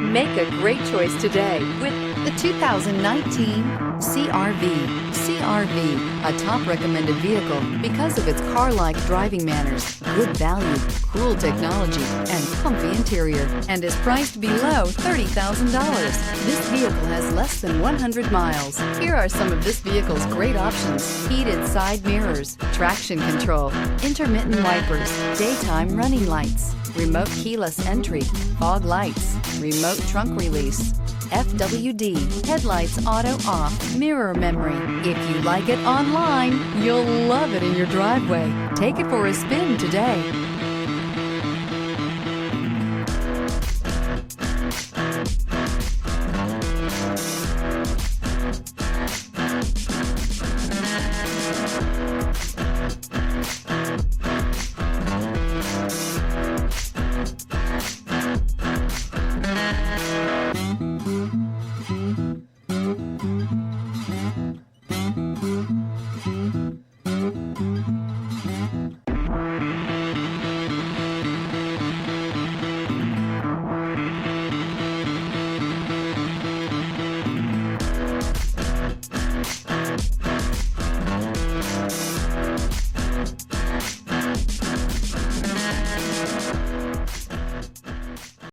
Make a great choice today with the 2019 CR-V. CR-V, a top recommended vehicle because of its car-like driving manners, good value, cool technology, and comfy interior, and is priced below $30,000. This vehicle has less than 100 miles. Here are some of this vehicle's great options: heated side mirrors, traction control, intermittent wipers, daytime running lights, remote keyless entry, fog lights, remote trunk release, FWD, headlights auto off, mirror memory. If you like it online, you'll love it in your driveway. Take it for a spin today.